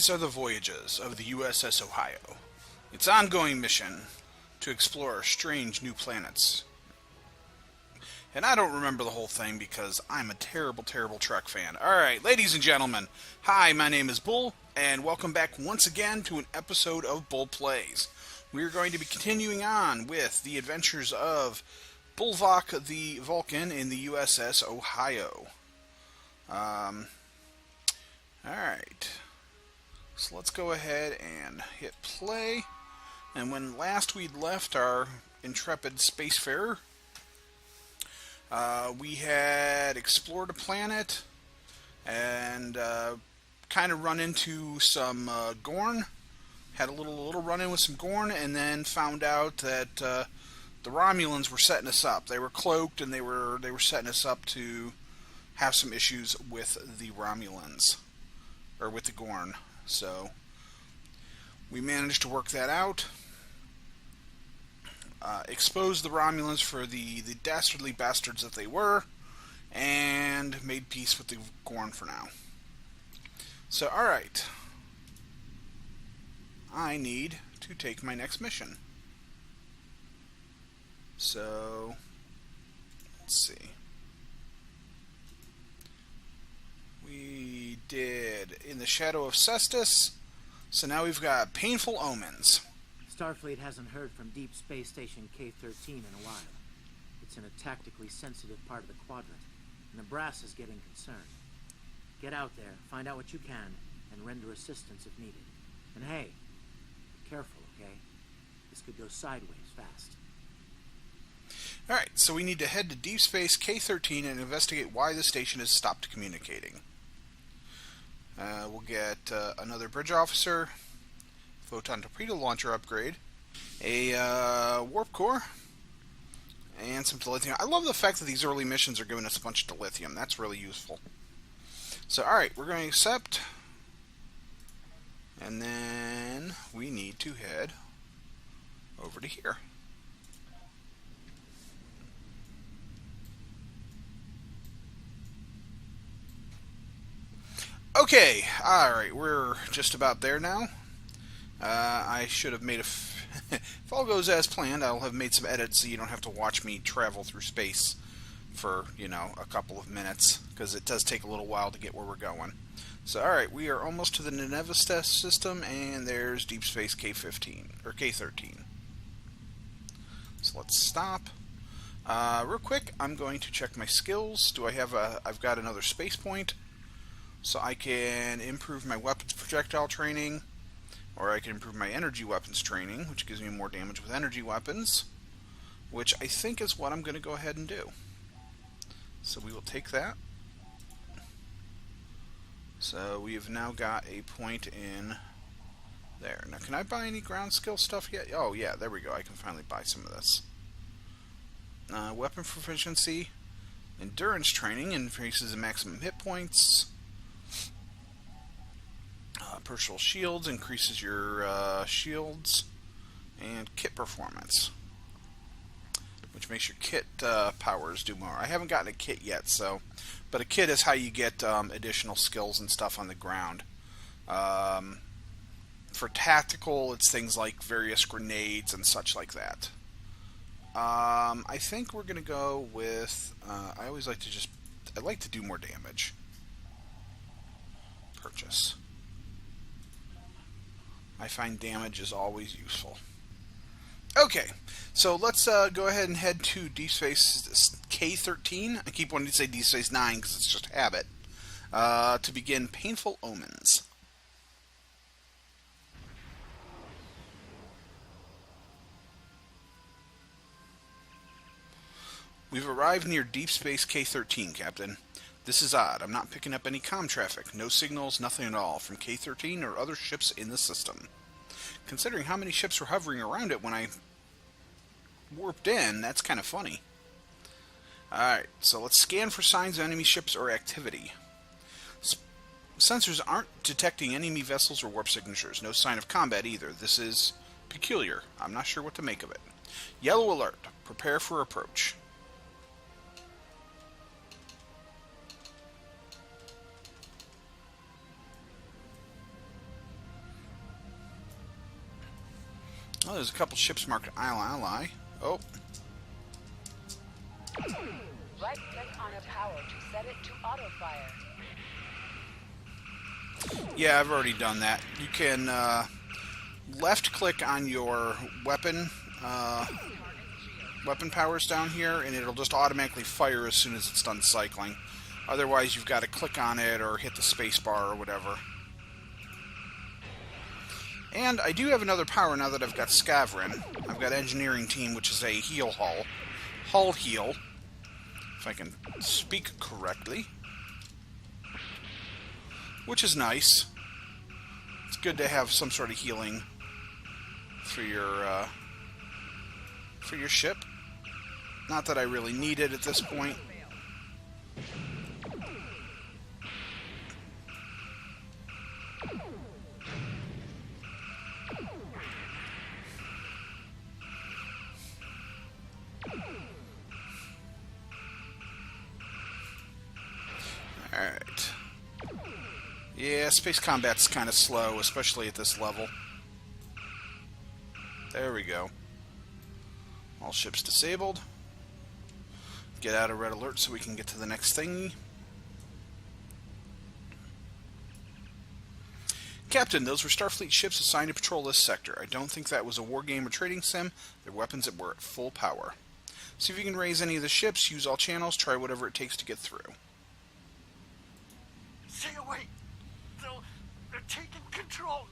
These are the voyages of the USS Ohio. Its ongoing mission to explore strange new planets. And I don't remember the whole thing because I'm a terrible, terrible Trek fan. Alright, ladies and gentlemen, hi, my name is Bull, and welcome back once again to an episode of Bull Plays. We're going to be continuing on with the adventures of Bulldrek the Vulcan in the USS Ohio. Alright, so let's go ahead and hit play. And when last we'd left our intrepid spacefarer, we had explored a planet and kind of run into some Gorn. Had a little run-in with some Gorn, and then found out that the Romulans were setting us up. They were cloaked, and they were setting us up to have some issues with the Romulans, or with the Gorn. So we managed to work that out. Exposed the Romulans for the dastardly bastards that they were, and made peace with the Gorn for now. So, alright. I need to take my next mission. So, let's see. We did In the Shadow of Cestus, so now we've got Painful Omens. Starfleet hasn't heard from Deep Space Station K-13 in a while. It's in a tactically sensitive part of the quadrant, and the brass is getting concerned. Get out there, find out what you can, and render assistance if needed. And hey, be careful, okay? This could go sideways fast. Alright, so we need to head to Deep Space K-13 and investigate why the station has stopped communicating. We'll get another bridge officer, photon torpedo launcher upgrade, a warp core, and some dilithium. I love the fact that these early missions are giving us a bunch of dilithium. That's really useful. So, alright, we're going to accept, and then we need to head over to here. Okay, alright, we're just about there now. I should have made if all goes as planned, I'll have made some edits so you don't have to watch me travel through space for, a couple of minutes, because it does take a little while to get where we're going. So, alright, we are almost to the Nineveh system, and there's Deep Space K-15, or K-13. So let's stop. Real quick, I'm going to check my skills. I've got another space point, so I can improve my weapons projectile training, or I can improve my energy weapons training, which gives me more damage with energy weapons, which I think is what I'm going to go ahead and do. So we will take that. So we have now got a point in there. Now, can I buy any ground skill stuff yet? Oh, yeah, there we go. I can finally buy some of this. Weapon proficiency. Endurance training increases the maximum hit points. Personal shields increases your shields, and kit performance, which makes your kit powers do more. I haven't gotten a kit yet, but a kit is how you get additional skills and stuff on the ground. For tactical, it's things like various grenades and such like that. I think we're going to go with, I like to do more damage. Purchase. I find damage is always useful. Okay, so let's go ahead and head to Deep Space K-13. I keep wanting to say Deep Space 9 because it's just habit. To begin Painful Omens. We've arrived near Deep Space K-13, Captain. This is odd. I'm not picking up any comm traffic. No signals, nothing at all from K-13 or other ships in the system. Considering how many ships were hovering around it when I warped in, that's kind of funny. Alright, so let's scan for signs of enemy ships or activity. Sensors aren't detecting enemy vessels or warp signatures. No sign of combat either. This is peculiar. I'm not sure what to make of it. Yellow alert. Prepare for approach. there's a couple ships marked ally. Oh. Right-click on a power to set it to auto-fire. Yeah, I've already done that. You can left-click on your weapon powers down here, and it'll just automatically fire as soon as it's done cycling. Otherwise, you've got to click on it or hit the space bar or whatever. And I do have another power now that I've got Scaverin. I've got Engineering Team, which is a heal hull. Hull heal, if I can speak correctly. Which is nice. It's good to have some sort of healing for your ship. Not that I really need it at this point. Alright. Yeah, space combat's kind of slow, especially at this level. There we go. All ships disabled. Get out of red alert so we can get to the next thing. Captain, those were Starfleet ships assigned to patrol this sector. I don't think that was a war game or trading sim. Their weapons were at full power. See if you can raise any of the ships, use all channels, try whatever it takes to get through. Stay away! They're taking control!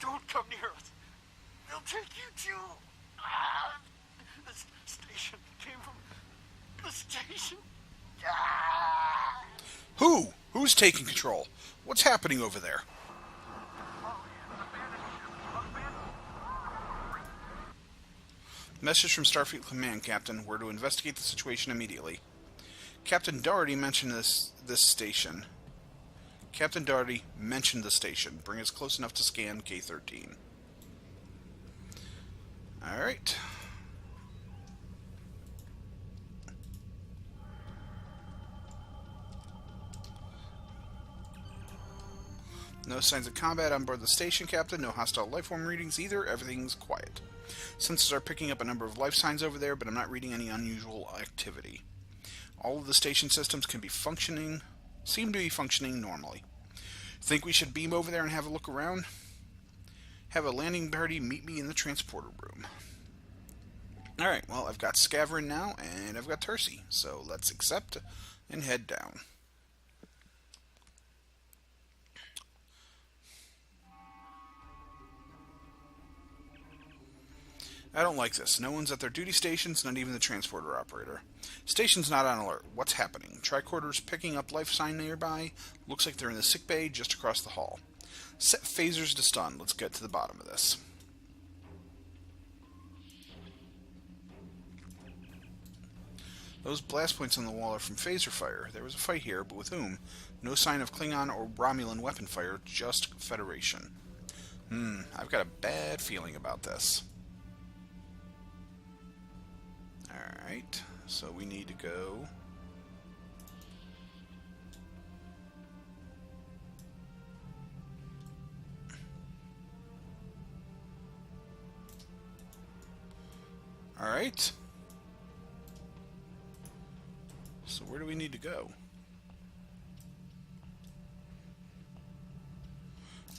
Don't come near us! They'll take you to... the station came from... the station... Who's taking control? What's happening over there? Message from Starfleet Command, Captain. We're to investigate the situation immediately. Captain Doherty mentioned this station. Captain Doherty mentioned the station. Bring us close enough to scan K-13. Alright. No signs of combat on board the station, Captain. No hostile lifeform readings either. Everything's quiet. Sensors are picking up a number of life signs over there, but I'm not reading any unusual activity. All of the station systems seem to be functioning normally. Think we should beam over there and have a look around? Have a landing party meet me in the transporter room. Alright, well, I've got Scaverin now, and I've got Tercy, so let's accept and head down. I don't like this. No one's at their duty stations, not even the transporter operator. Station's not on alert. What's happening? Tricorder's picking up life sign nearby. Looks like they're in the sick bay just across the hall. Set phasers to stun. Let's get to the bottom of this. Those blast points on the wall are from phaser fire. There was a fight here, but with whom? No sign of Klingon or Romulan weapon fire, just Federation. I've got a bad feeling about this. Alright, so we need to go... Alright. So where do we need to go?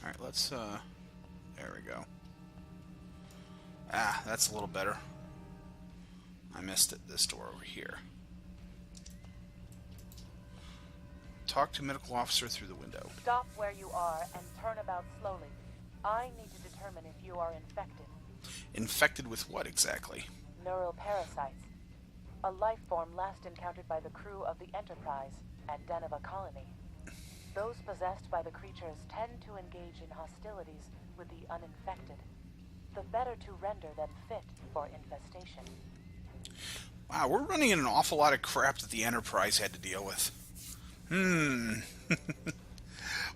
Alright, let's, there we go. Ah, that's a little better. I missed it. This door over here. Talk to medical officer through the window. Stop where you are and turn about slowly. I need to determine if you are infected. Infected with what exactly? Neural parasites. A life form last encountered by the crew of the Enterprise at Deneva Colony. Those possessed by the creatures tend to engage in hostilities with the uninfected. The better to render them fit for infestation. Wow, we're running into an awful lot of crap that the Enterprise had to deal with.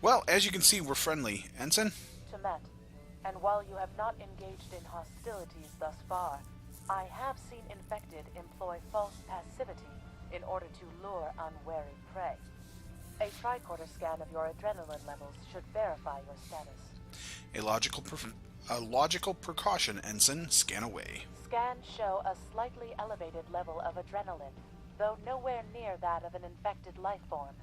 Well, as you can see, we're friendly. Ensign? Temet, and while you have not engaged in hostilities thus far, I have seen infected employ false passivity in order to lure unwary prey. A tricorder scan of your adrenaline levels should verify your status. A logical A logical precaution, Ensign. Scan away. Scans show a slightly elevated level of adrenaline, though nowhere near that of an infected life form.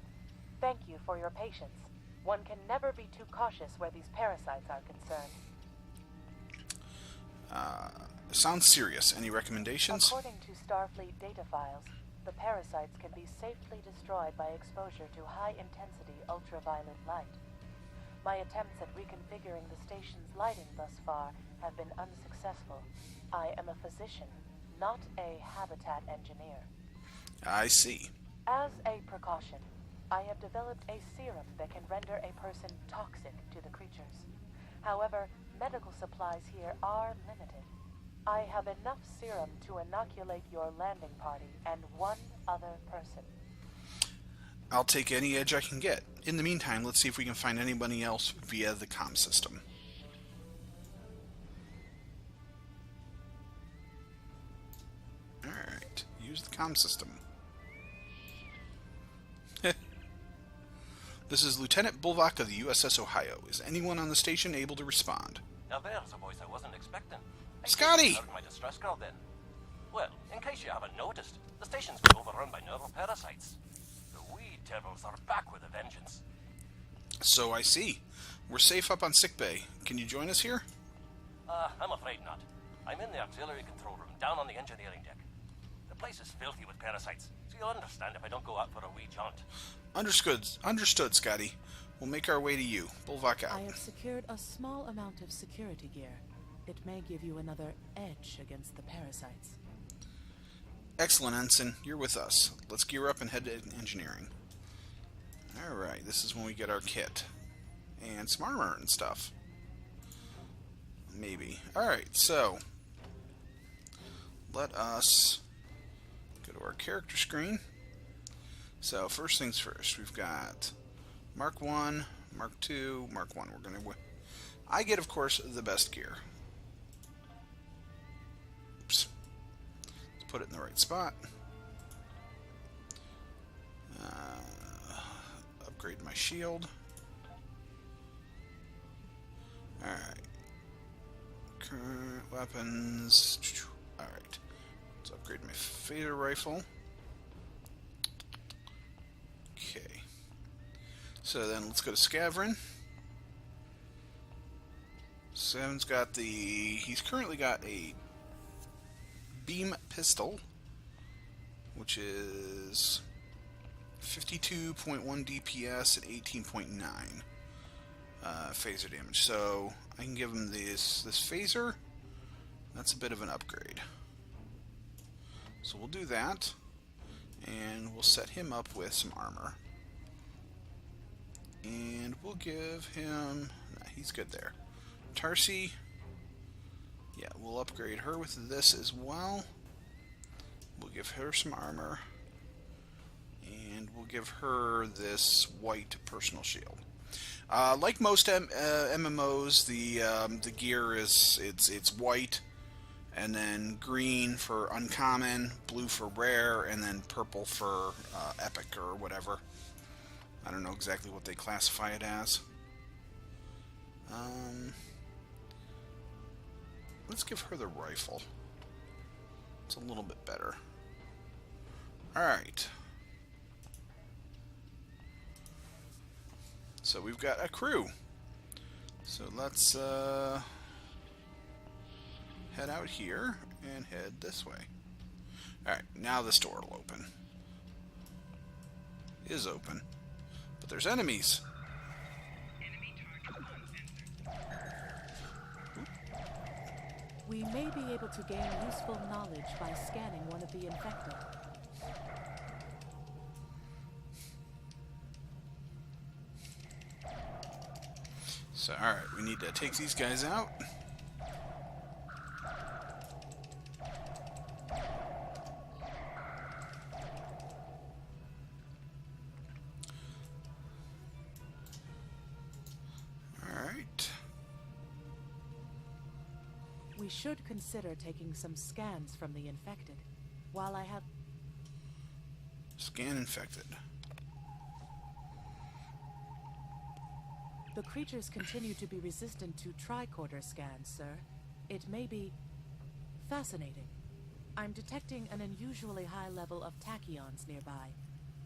Thank you for your patience. One can never be too cautious where these parasites are concerned. Sounds serious. Any recommendations? According to Starfleet data files, the parasites can be safely destroyed by exposure to high-intensity ultraviolet light. My attempts at reconfiguring the station's lighting thus far have been unsuccessful. I am a physician, not a habitat engineer. I see. As a precaution, I have developed a serum that can render a person toxic to the creatures. However, medical supplies here are limited. I have enough serum to inoculate your landing party and one other person. I'll take any edge I can get. In the meantime, let's see if we can find anybody else via the comm system. Alright, use the comm system. This is Lieutenant Bulldrek of the USS Ohio. Is anyone on the station able to respond? Now there's a voice I wasn't expecting. Scotty! I heard my distress call then. Well, in case you haven't noticed, the station's been overrun by neural parasites. The wee devils are back with a vengeance. So I see. We're safe up on sickbay. Can you join us here? I'm afraid not. I'm in the auxiliary control room, down on the engineering deck. The place is filthy with parasites, so you'll understand if I don't go out for a wee jaunt. Understood, Scotty. We'll make our way to you. Bulldrek out. I have secured a small amount of security gear. It may give you another edge against the parasites. Excellent, Ensign. You're with us. Let's gear up and head to engineering. Alright, this is when we get our kit. And some armor and stuff. Maybe. Alright, so let us go to our character screen. So, first things first, we've got Mark 1, Mark 2, Mark 1. I get, of course, the best gear. Oops. Let's put it in the right spot. Upgrade my shield. Alright. Current weapons. Alright. Let's upgrade my phaser rifle. Okay. So then let's go to Scavrin. He's currently got a beam pistol, which is 52.1 DPS at 18.9 phaser damage. So I can give him this phaser. That's a bit of an upgrade. So we'll do that, and we'll set him up with some armor. And we'll give him... Nah, he's good there. Tarsi, yeah, we'll upgrade her with this as well. We'll give her some armor. And we'll give her this white personal shield. Like most MMOs, the gear is it's white, and then green for uncommon, blue for rare, and then purple for epic or whatever. I don't know exactly what they classify it as. Let's give her the rifle. It's a little bit better. Alright. So we've got a crew. So let's head out here and head this way. Alright, now this door will open. Is open. But there's enemies. We may be able to gain useful knowledge by scanning one of the infected. So, alright, we need to take these guys out. Alright. We should consider taking some scans from the infected. While I have... Scan infected. The creatures continue to be resistant to tricorder scans, sir. It may be fascinating. I'm detecting an unusually high level of tachyons nearby.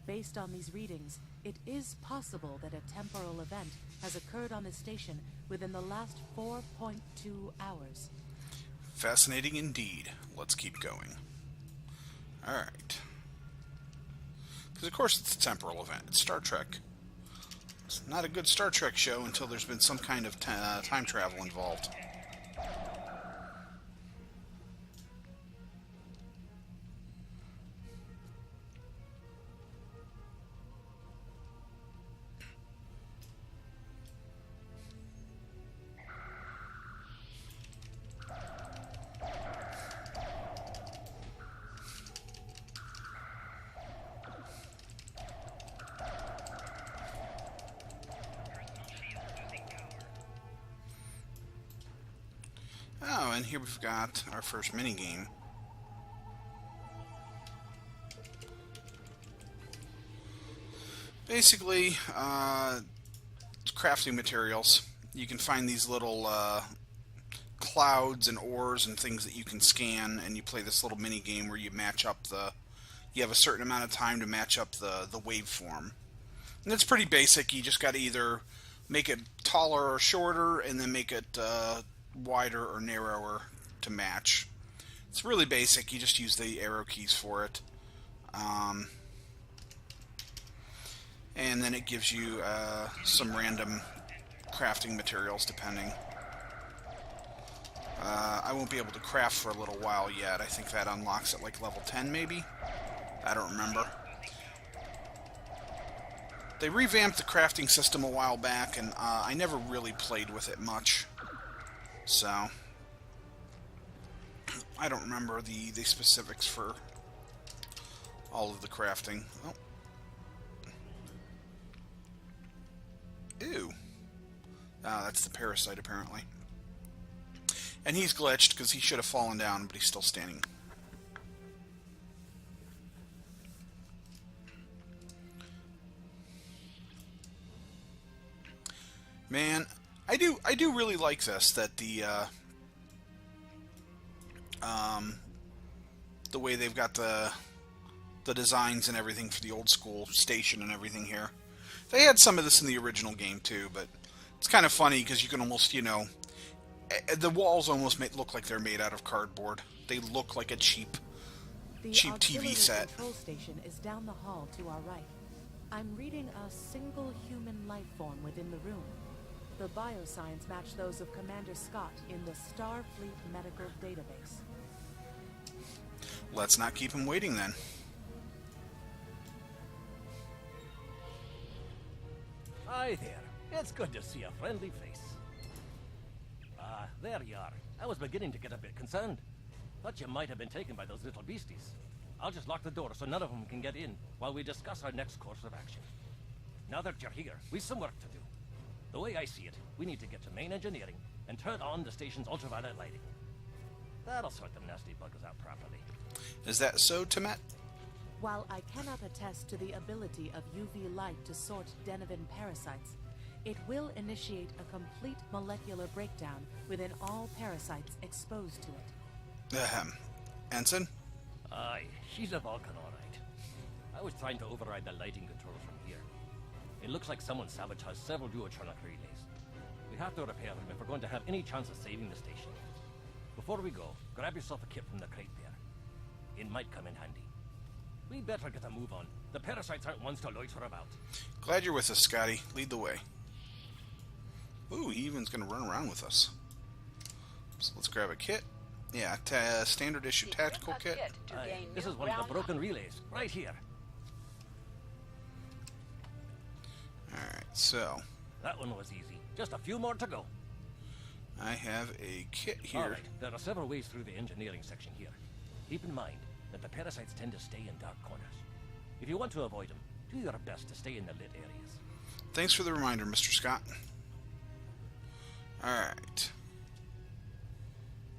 Based on these readings, it is possible that a temporal event has occurred on the station within the last 4.2 hours. Fascinating indeed. Let's keep going. Alright. Because of course it's a temporal event. It's Star Trek. It's not a good Star Trek show until there's been some kind of time travel involved. Oh, and here we've got our first minigame. Basically, crafting materials. You can find these little clouds and ores and things that you can scan, and you play this little minigame where you match up you have a certain amount of time to match up the waveform. And it's pretty basic. You just got to either make it taller or shorter, and then make it wider or narrower to match. It's really basic. You just use the arrow keys for it. And then it gives you some random crafting materials depending. I won't be able to craft for a little while yet. I think that unlocks at like level 10 maybe? I don't remember. They revamped the crafting system a while back, and I never really played with it much. So I don't remember the specifics for all of the crafting. Oh. Ew. That's the Parasite, apparently. And he's glitched because he should have fallen down, but he's still standing. Man, I do really like this, that the way they've got the designs and everything for the old school station and everything here. They had some of this in the original game too, but it's kind of funny because you can almost, you know, the walls almost look like they're made out of cardboard. They look like a cheap TV set. The control station is down the hall to our right. I'm reading a single human life form within the room. The biosigns match those of Commander Scott in the Starfleet Medical Database. Let's not keep him waiting then. Hi there. It's good to see a friendly face. Ah, there you are. I was beginning to get a bit concerned. Thought you might have been taken by those little beasties. I'll just lock the door so none of them can get in while we discuss our next course of action. Now that you're here, we've some work to do. The way I see it, we need to get to main engineering and turn on the station's ultraviolet lighting. That'll sort them nasty buggers out properly. Is that so, Temet? While I cannot attest to the ability of UV light to sort Denivan parasites, it will initiate a complete molecular breakdown within all parasites exposed to it. Ahem. Ensign? Aye, she's a Vulcan, all right. I was trying to override the lighting controls from here. It looks like someone sabotaged several duotronic relays. We have to repair them if we're going to have any chance of saving the station. Before we go, grab yourself a kit from the crate there. It might come in handy. We better get a move on. The parasites aren't ones to loiter about. Glad you're with us, Scotty. Lead the way. Ooh, he even's going to run around with us. So let's grab a kit. Yeah, standard issue tactical kit. Aye, this is one of the broken relays, right here. Alright, so That one was easy. Just a few more to go. I have a kit here. All right, there are several ways through the engineering section here. Keep in mind that the parasites tend to stay in dark corners. If you want to avoid them, do your best to stay in the lit areas. Thanks for the reminder, Mr. Scott. Alright.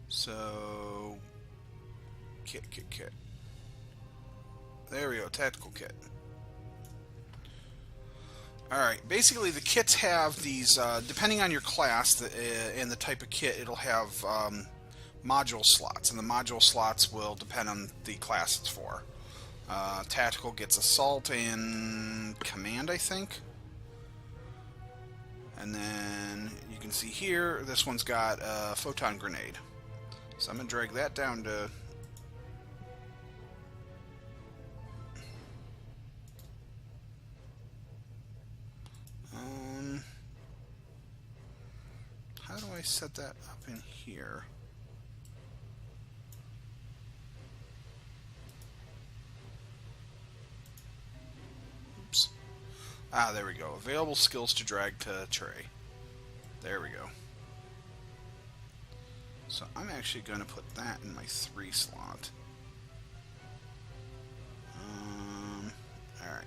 So, kit. There we go, tactical kit. Alright, basically the kits have these, depending on your class and the type of kit, it'll have module slots, and the module slots will depend on the class it's for. Tactical gets Assault and Command, I think. And then you can see here, this one's got a Photon Grenade. So I'm going to drag that down to... how do I set that up in here? Oops. Ah, there we go. Available skills to drag to tray. There we go. So I'm actually going to put that in my 3 slot. Alright.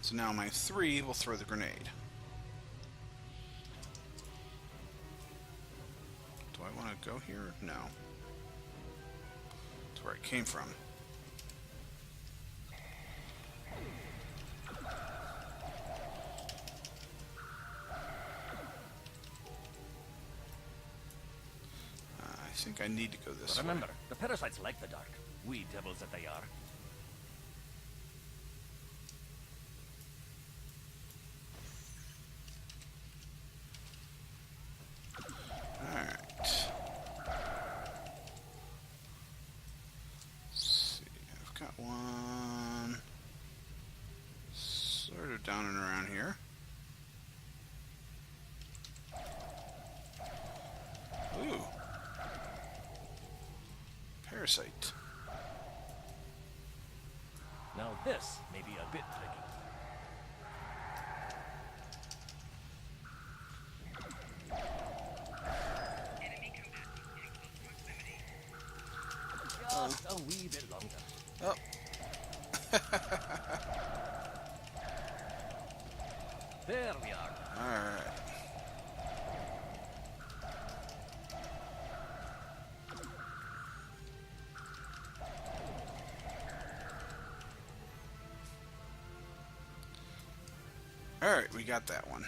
So now my 3 will throw the grenade. Do I want to go here? No. That's where it came from. I think I need to go this way. Remember, the parasites like the dark. We devils that they are. Down and around here. Ooh. Parasite. Now this may be a bit tricky. Just a wee bit longer. Oh. There we are. Alright. Alright, we got that one.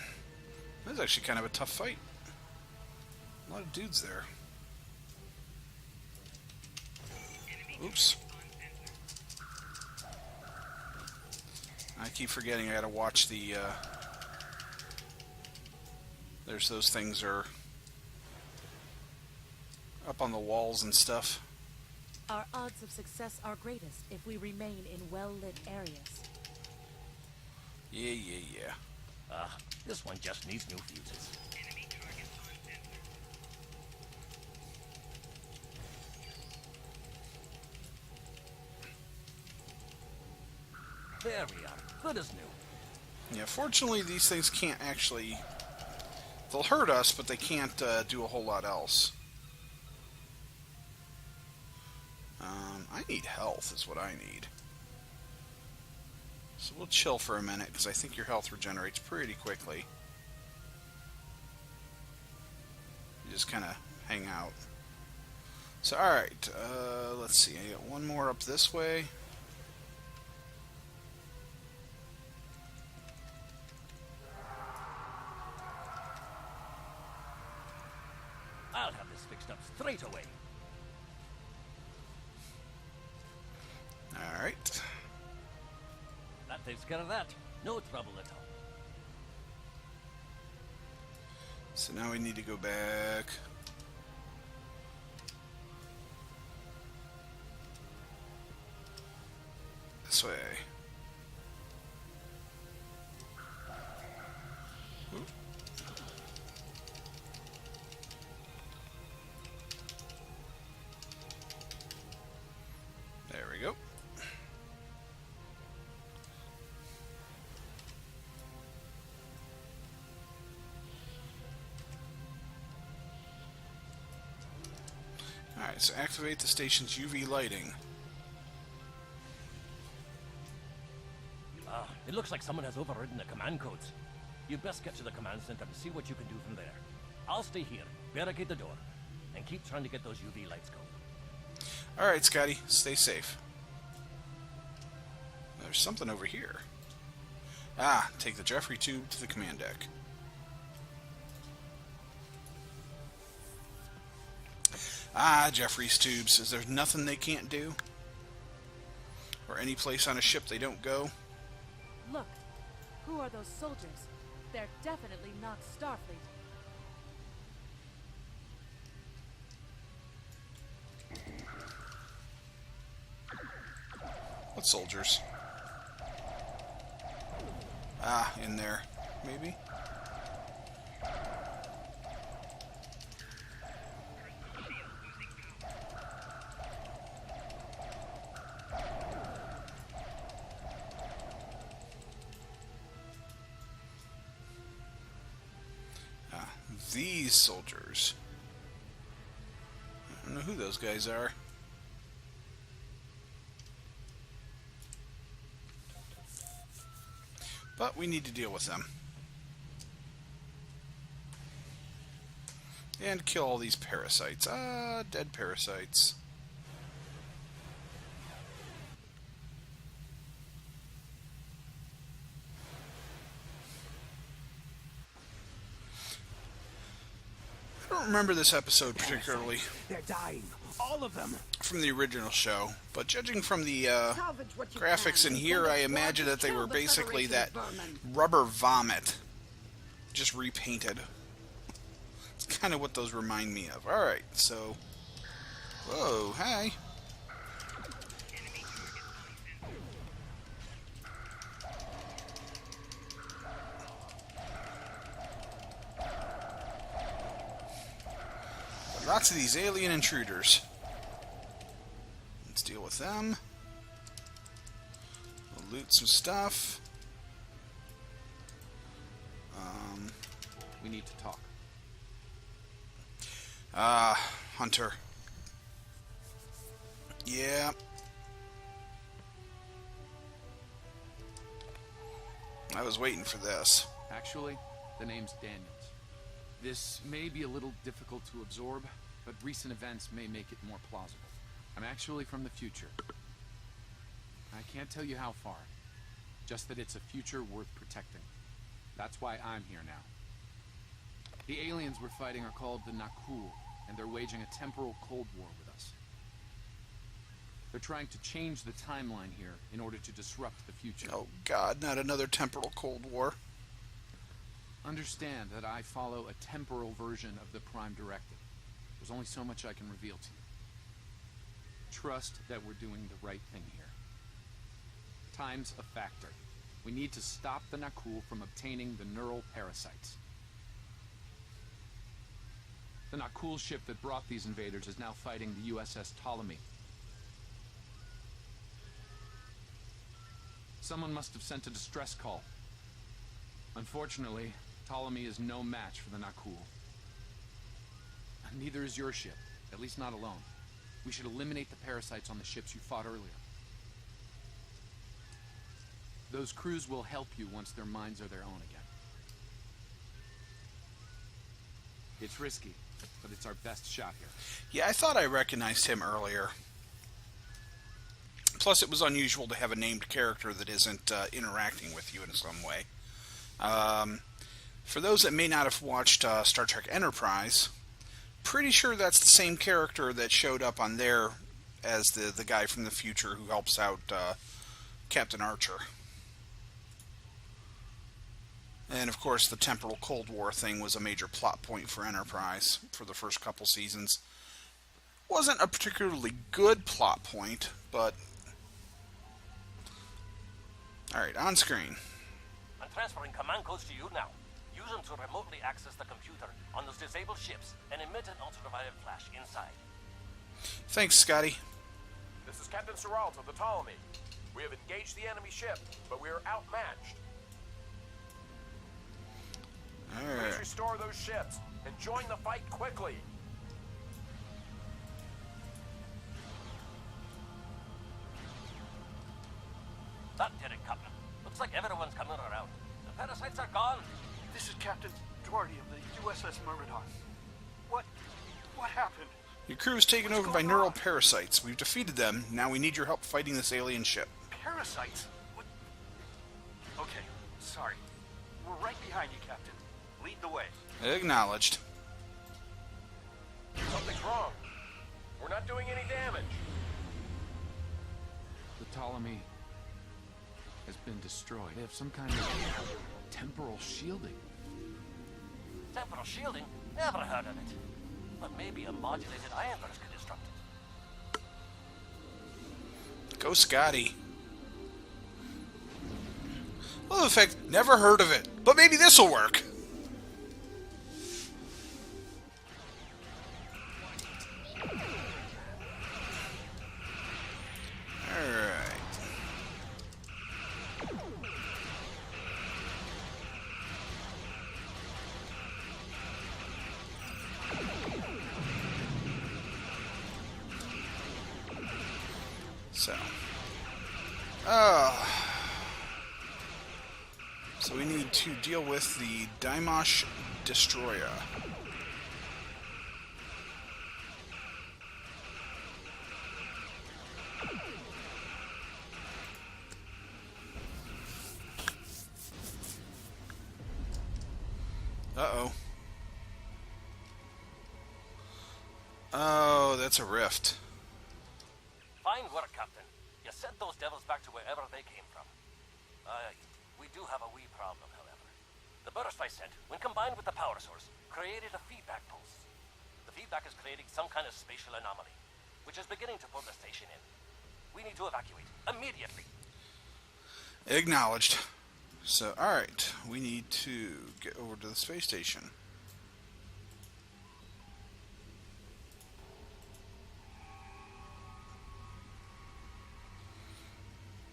That was actually kind of a tough fight. A lot of dudes there. Oops. I keep forgetting I gotta watch the, there's those things are up on the walls and stuff. Our odds of success are greatest if we remain in well-lit areas. Yeah. This one just needs new fuses. There we are. Good as new. Yeah, fortunately these things can't actually... They'll hurt us, but they can't do a whole lot else. I need health is what I need. So we'll chill for a minute, because I think your health regenerates pretty quickly. You just kind of hang out. So, alright, let's see. I got one more up this way. I'll have this fixed up straight away. Alright. That takes care of that. No trouble at all. So now we need to go back. This way. Oop. There we go. Alright, so activate the station's UV lighting. It looks like someone has overridden the command codes. You'd best get to the command center and see what you can do from there. I'll stay here, barricade the door, and keep trying to get those UV lights going. Alright, Scotty, stay safe. There's something over here. Ah, take the Jeffrey tube to the command deck. Ah, Jeffrey's tubes. Is there nothing they can't do? Or any place on a ship they don't go? Look, who are those soldiers? They're definitely not Starfleet. What soldiers? Ah, in there. Maybe? Ah, these soldiers. I don't know who those guys are. But we need to deal with them. And kill all these parasites. Ah, dead parasites. I don't remember this episode particularly They're dying. All of them. from the original show, but judging from the graphics in here, I imagine that they were basically that rubber vomit, just repainted. It's kind of what those remind me of. Alright, so... Whoa, hi. Lots of these alien intruders. Let's deal with them. We'll loot some stuff. We need to talk. Hunter. Yeah. I was waiting for this. Actually, the name's Daniels. This may be a little difficult to absorb, but recent events may make it more plausible. I'm actually from the future. I can't tell you how far, just that it's a future worth protecting. That's why I'm here now. The aliens we're fighting are called the Nakul, and they're waging a temporal Cold War with us. They're trying to change the timeline here in order to disrupt the future. Oh God, not another temporal Cold War. Understand that I follow a temporal version of the Prime Directive. There's only so much I can reveal to you. Trust that we're doing the right thing here. Time's a factor. We need to stop the Nakul from obtaining the neural parasites. The Nakul ship that brought these invaders is now fighting the USS Ptolemy. Someone must have sent a distress call. Unfortunately, Ptolemy is no match for the Nakul. Neither is your ship, at least not alone. We should eliminate the parasites on the ships you fought earlier. Those crews will help you once their minds are their own again. It's risky, but it's our best shot here. Yeah, I thought I recognized him earlier. Plus, it was unusual to have a named character that isn't interacting with you in some way. For those that may not have watched Star Trek Enterprise, pretty sure that's the same character that showed up on there as the guy from the future who helps out Captain Archer. And of course, the Temporal Cold War thing was a major plot point for Enterprise for the first couple seasons. Wasn't a particularly good plot point, but... Alright, on screen. I'm transferring command codes to you now. Use them to remotely access the computer on those disabled ships and emit an ultraviolet flash inside. Thanks, Scotty. This is Captain Seralt of the Ptolemy. We have engaged the enemy ship, but we are outmatched. Please restore those ships and join the fight quickly. That did it, Captain. Looks like everyone's coming around. The parasites are gone. This is Captain Doherty of the USS Myrmidon. What happened? Your crew is taken over by neural parasites. We've defeated them. Now we need your help fighting this alien ship. Parasites? Sorry. We're right behind you, Captain. Lead the way. Acknowledged. Something's wrong. We're not doing any damage. The Ptolemy has been destroyed. They have some kind of temporal shielding. Temporal shielding? Never heard of it. But maybe a modulated iron burst could disrupt it. Go Scotty. Well, in fact, never heard of it. But maybe this'll work. Alright. So we need to deal with the Daimosh Destroyer. Uh-oh. Oh, that's a rift. Fine work, Captain. You sent those devils back to wherever they came from. We do have a wee problem, however. The burst I sent, when combined with the power source, created a feedback pulse. The feedback is creating some kind of spatial anomaly, which is beginning to pull the station in. We need to evacuate immediately. Acknowledged. So, alright, we need to get over to the space station.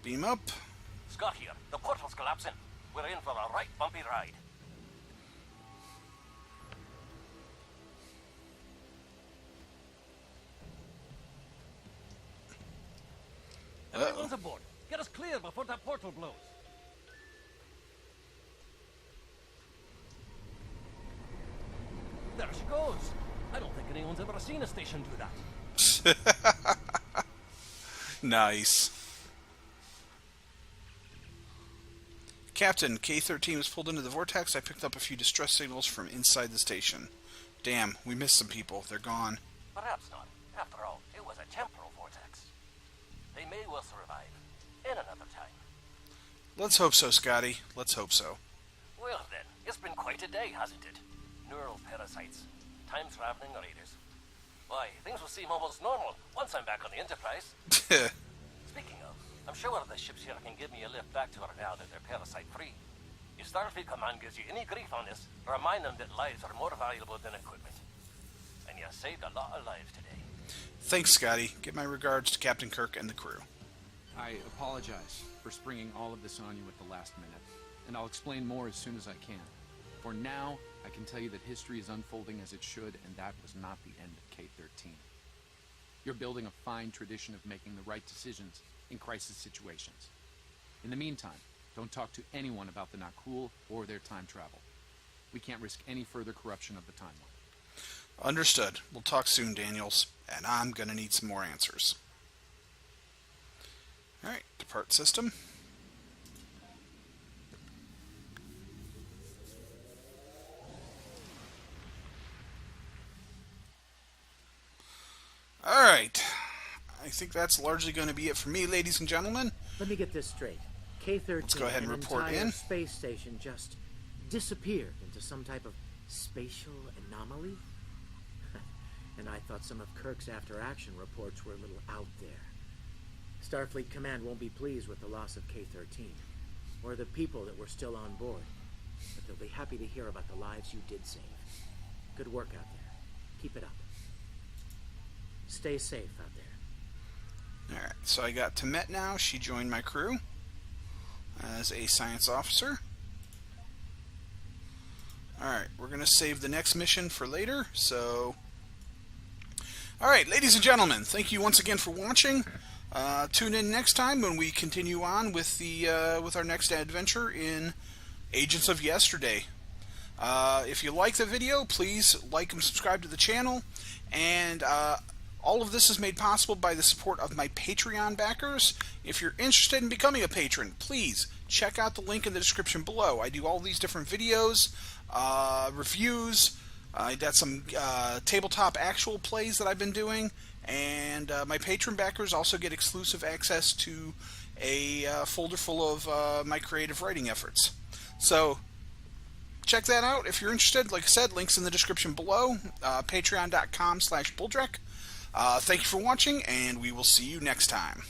Beam up. Scott here. The portal's collapsing. We're in for a right bumpy ride. Everyone's aboard. Get us clear before that portal blows. There she goes. I don't think anyone's ever seen a station do that. Nice. Captain, K-13 was pulled into the vortex. I picked up a few distress signals from inside the station. Damn, we missed some people. They're gone. Perhaps not. After all, it was a temporal vortex. They may well survive. In another time. Let's hope so, Scotty. Let's hope so. Well then, it's been quite a day, hasn't it? Neural parasites, time-traveling raiders. Why, things will seem almost normal once I'm back on the Enterprise. Speaking of, I'm sure one of the ships here can give me a lift back to her now that they're parasite-free. If Starfleet Command gives you any grief on this, remind them that lives are more valuable than equipment. And you saved a lot of lives today. Thanks, Scotty. Give my regards to Captain Kirk and the crew. I apologize for springing all of this on you at the last minute, and I'll explain more as soon as I can. For now, I can tell you that history is unfolding as it should, and that was not the end of K-13. You're building a fine tradition of making the right decisions in crisis situations. In the meantime, don't talk to anyone about the Nakul or their time travel. We can't risk any further corruption of the timeline. Understood. We'll talk soon, Daniels. And I'm gonna need some more answers. Alright, depart system. Alright. I think that's largely going to be it for me, ladies and gentlemen. Let me get this straight. K-13, Let's go ahead and report entire in. space station just disappeared into some type of spatial anomaly? And I thought some of Kirk's after-action reports were a little out there. Starfleet Command won't be pleased with the loss of K-13, or the people that were still on board, but they'll be happy to hear about the lives you did save. Good work out there. Keep it up. Stay safe out there. Alright, so I got Temet now. She joined my crew as a science officer. Alright, we're going to save the next mission for later, so... Alright, ladies and gentlemen, thank you once again for watching. Tune in next time when we continue on with the with our next adventure in Agents of Yesterday. If you like the video, please like and subscribe to the channel, and All of this is made possible by the support of my Patreon backers. If you're interested in becoming a patron, please check out the link in the description below. I do all these different videos, reviews. I got some tabletop actual plays that I've been doing, and my patron backers also get exclusive access to a folder full of my creative writing efforts. So check that out if you're interested. Like I said, links in the description below. Patreon.com/Bulldrek. Thank you for watching, and we will see you next time.